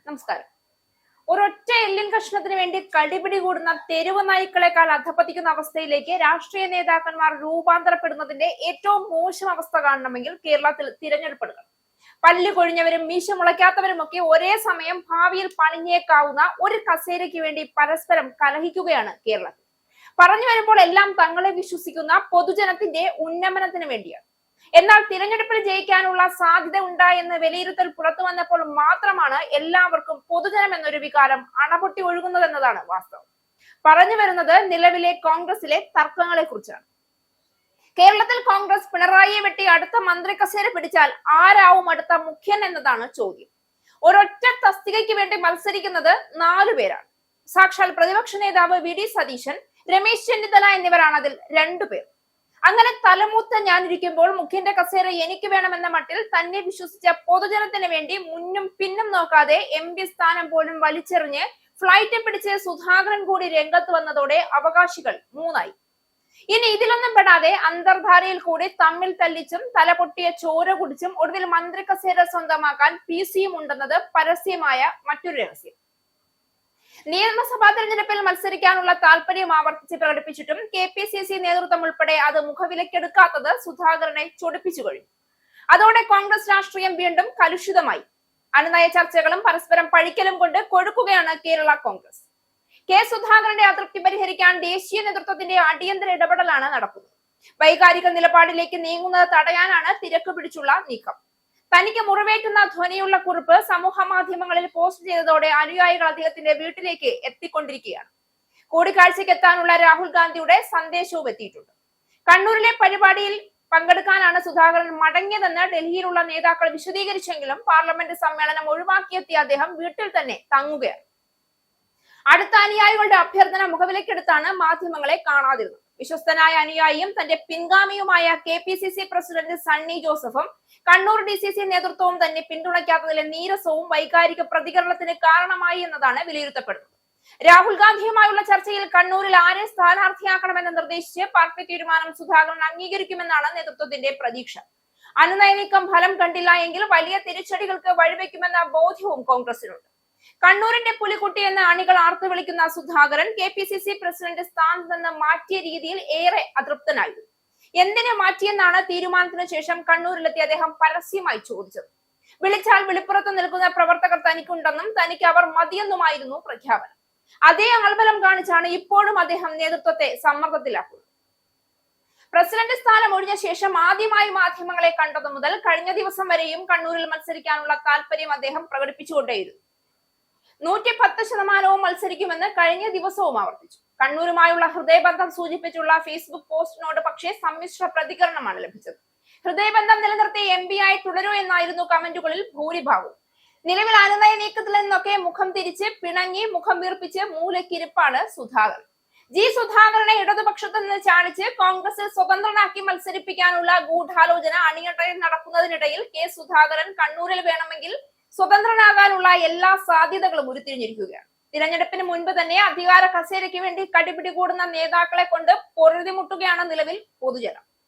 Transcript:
നമസ്കാരം. ഒരൊറ്റ എല്ലിൻ കഷ്ണത്തിന് വേണ്ടി കടിപിടി കൂടുന്ന തെരുവ് നായ്ക്കളെക്കാൾ അധപ്പതിക്കുന്ന അവസ്ഥയിലേക്ക് രാഷ്ട്രീയ നേതാക്കന്മാർ രൂപാന്തരപ്പെടുന്നതിന്റെ ഏറ്റവും മോശം അവസ്ഥ കാണണമെങ്കിൽ കേരളത്തിൽ തിരഞ്ഞെടുപ്പ് എടുക്കണം. പല്ല് കൊഴിഞ്ഞവരും മീശ മുളയ്ക്കാത്തവരും ഒക്കെ ഒരേ സമയം ഭാവിയിൽ പണിഞ്ഞേക്കാവുന്ന ഒരു കസേരയ്ക്ക് വേണ്ടി പരസ്പരം കലഹിക്കുകയാണ് കേരളത്തിൽ. പറഞ്ഞു വരുമ്പോൾ എല്ലാം തങ്ങളെ വിശ്വസിക്കുന്ന പൊതുജനത്തിന്റെ ഉന്നമനത്തിന് വേണ്ടിയാണ്. എന്നാൽ തിരഞ്ഞെടുപ്പിൽ ജയിക്കാനുള്ള സാധ്യത ഉണ്ടായെന്ന് വിലയിരുത്തൽ പുറത്തു വന്നപ്പോൾ മാത്രമാണ് എല്ലാവർക്കും പൊതുജനം എന്നൊരു വികാരം അണപൊട്ടി ഒഴുകുന്നതെന്നതാണ് വാസ്തവം. പറഞ്ഞു വരുന്നത് നിലവിലെ കോൺഗ്രസിലെ തർക്കങ്ങളെ കുറിച്ചാണ്. കേരളത്തിൽ കോൺഗ്രസ് പിണറായിയെ വെട്ടി അടുത്ത മന്ത്രി കസേര പിടിച്ചാൽ ആരാവും അടുത്ത മുഖ്യൻ എന്നതാണ് ചോദ്യം. ഒരൊറ്റ തസ്തികയ്ക്ക് വേണ്ടി മത്സരിക്കുന്നത് 4 പേരാണ്. സാക്ഷാൽ പ്രതിപക്ഷ നേതാവ് വി ഡി സതീശൻ, രമേശ് ചെന്നിത്തല എന്നിവരാണ് അതിൽ 2 പേർ. അങ്ങനെ തലമൂത്ത ഞാനിരിക്കുമ്പോൾ മുഖ്യന്റെ കസേര എനിക്ക് വേണമെന്ന മട്ടിൽ തന്നെ വിശ്വസിച്ച പൊതുജനത്തിന് വേണ്ടി മുന്നും പിന്നും നോക്കാതെ MP സ്ഥാനം പോലും വലിച്ചെറിഞ്ഞ് ഫ്ലൈറ്റ് പിടിച്ച് സുധാകരൻ കൂടി രംഗത്ത് വന്നതോടെ അവകാശികൾ 3 ആയി. ഇനി ഇതിലൊന്നും പെടാതെ അന്തർധാരയിൽ കൂടി തമ്മിൽ തല്ലിച്ചും തലപൊട്ടിയ ചോര കുടിച്ചും ഒടുവിൽ മന്ത്രി കസേര സ്വന്തമാക്കാൻ PC-യും ഉണ്ടെന്നത് പരസ്യമായ മറ്റൊരു രഹസ്യം. നിയമസഭാ തെരഞ്ഞെടുപ്പിൽ മത്സരിക്കാനുള്ള താല്പര്യം ആവർത്തിച്ച് പ്രകടിപ്പിച്ചിട്ടും KPCC നേതൃത്വം ഉൾപ്പെടെ അത് മുഖവിലക്കെടുക്കാത്തത് സുധാകരനെ ചൊടിപ്പിച്ചു കഴിഞ്ഞു. അതോടെ കോൺഗ്രസ് രാഷ്ട്രീയം വീണ്ടും കലുഷിതമായി. അനുനയ ചർച്ചകളും പരസ്പരം പഴിക്കലും കൊണ്ട് കൊഴുക്കുകയാണ് കേരള കോൺഗ്രസ്. സുധാകരന്റെ അതൃപ്തി പരിഹരിക്കാൻ ദേശീയ നേതൃത്വത്തിന്റെ അടിയന്തര ഇടപെടലാണ് നടക്കുന്നത്. വൈകാരിക നിലപാടിലേക്ക് നീങ്ങുന്നത് തടയാനാണ് തിരക്ക് പിടിച്ചുള്ള നീക്കം. തനിക്ക് മുറിവേറ്റുന്ന ധ്വനിയുള്ള കുറിപ്പ് സമൂഹ മാധ്യമങ്ങളിൽ പോസ്റ്റ് ചെയ്തതോടെ അനുയായികൾ അദ്ദേഹത്തിന്റെ വീട്ടിലേക്ക് എത്തിക്കൊണ്ടിരിക്കുകയാണ്. കൂടിക്കാഴ്ചയ്ക്ക് എത്താനുള്ള രാഹുൽ ഗാന്ധിയുടെ സന്ദേശവും എത്തിയിട്ടുണ്ട്. കണ്ണൂരിലെ പരിപാടിയിൽ പങ്കെടുക്കാനാണ് സുധാകരൻ മടങ്ങിയതെന്ന് ഡൽഹിയിലുള്ള നേതാക്കൾ വിശദീകരിച്ചെങ്കിലും പാർലമെന്റ് സമ്മേളനം ഒഴിവാക്കിയെത്തിയ അദ്ദേഹം വീട്ടിൽ തന്നെ തങ്ങുകയാണ്. അടുത്ത അനുയായികളുടെ അഭ്യർത്ഥന മുഖവിലക്കെടുത്താണ് മാധ്യമങ്ങളെ കാണാതിരുന്നത്. വിശ്വസ്തനായ അനുയായിയും തന്റെ പിൻഗാമിയുമായ KPCC പ്രസിഡന്റ് സണ്ണി ജോസഫും കണ്ണൂർ DCC നേതൃത്വവും തന്നെ പിന്തുണയ്ക്കാത്തതിലെ നീരസവും വൈകാരിക പ്രതികരണത്തിന് കാരണമായി എന്നതാണ് വിലയിരുത്തപ്പെടുന്നത്. രാഹുൽ ഗാന്ധിയുമായുള്ള ചർച്ചയിൽ കണ്ണൂരിൽ ആരെ സ്ഥാനാർത്ഥിയാക്കണമെന്ന് നിർദ്ദേശിച്ച് പാർട്ടി തീരുമാനം സുധാകരൻ അംഗീകരിക്കുമെന്നാണ് നേതൃത്വത്തിന്റെ പ്രതീക്ഷ. അനുനയ നീക്കം ഫലം കണ്ടില്ല എങ്കിൽ വലിയ തിരിച്ചടികൾക്ക് വഴിവെക്കുമെന്ന ബോധ്യവും കോൺഗ്രസിനുണ്ട്. കണ്ണൂരിന്റെ പുലിക്കുട്ടി എന്ന അണികൾ ആർത്തു വിളിക്കുന്ന സുധാകരൻ KPCC പ്രസിഡന്റ് സ്ഥാനത്ത് നിന്ന് മാറ്റിയ രീതിയിൽ ഏറെ അതൃപ്തനായിരുന്നു. എന്തിനെ മാറ്റിയെന്നാണ് തീരുമാനത്തിന് ശേഷം കണ്ണൂരിലെത്തി അദ്ദേഹം പരസ്യമായി ചോദിച്ചത്. വിളിച്ചാൽ വിളിപ്പുറത്ത് നിൽക്കുന്ന പ്രവർത്തകർ തനിക്കുണ്ടെന്നും തനിക്ക് അവർ മതിയെന്നുമായിരുന്നു പ്രഖ്യാപനം. അതേ ആൾബലം കാണിച്ചാണ് ഇപ്പോഴും അദ്ദേഹം നേതൃത്വത്തെ സമ്മർദ്ദത്തിലാക്കുന്നത്. പ്രസിഡന്റ് സ്ഥാനം ഒഴിഞ്ഞ ശേഷം ആദ്യമായി മാധ്യമങ്ങളെ കണ്ടതു മുതൽ കഴിഞ്ഞ ദിവസം വരെയും കണ്ണൂരിൽ മത്സരിക്കാനുള്ള താല്പര്യം അദ്ദേഹം പ്രകടിപ്പിച്ചുകൊണ്ടേയിരുന്നു. 110% മത്സരിക്കുമെന്ന് കഴിഞ്ഞ ദിവസവും ആവർത്തിച്ചു. കണ്ണൂരുമായുള്ള ഹൃദയബന്ധം സൂചിപ്പിച്ചുള്ള ഫേസ്ബുക്ക് പോസ്റ്റിനോട് പക്ഷേ സമ്മിശ്ര പ്രതികരണമാണ് ലഭിച്ചത്. ഹൃദയബന്ധം നിലനിർത്തി MP ആയി തുടരൂ എന്നായിരുന്നു കമന്റുകളിൽ ഭൂരിഭാഗവും. നിലവിൽ അനുനയ നീക്കത്തിൽ നിന്നൊക്കെ മുഖം തിരിച്ച് പിണങ്ങി മുഖം വീർപ്പിച്ച് മൂലക്കിരിപ്പാണ് സുധാകരൻ. സുധാകരനെ ഇടതുപക്ഷത്തു നിന്ന് ചാടിച്ച് കോൺഗ്രസിൽ സ്വതന്ത്രനാക്കി മത്സരിപ്പിക്കാനുള്ള ഗൂഢാലോചന അണിയറയിൽ നടക്കുന്നതിനിടയിൽ സുധാകരൻ കണ്ണൂരിൽ വേണമെങ്കിൽ സ്വതന്ത്രനാകാനുള്ള എല്ലാ സാധ്യതകളും ഉരുത്തിരിഞ്ഞിരിക്കുകയാണ്. തിരഞ്ഞെടുപ്പിന് മുൻപ് തന്നെ അധികാര കസേരയ്ക്ക് വേണ്ടി കടിപിടി കൂടുന്ന നേതാക്കളെ കൊണ്ട് പൊറുതിമുട്ടുകയാണ് നിലവിൽ പൊതുജനം.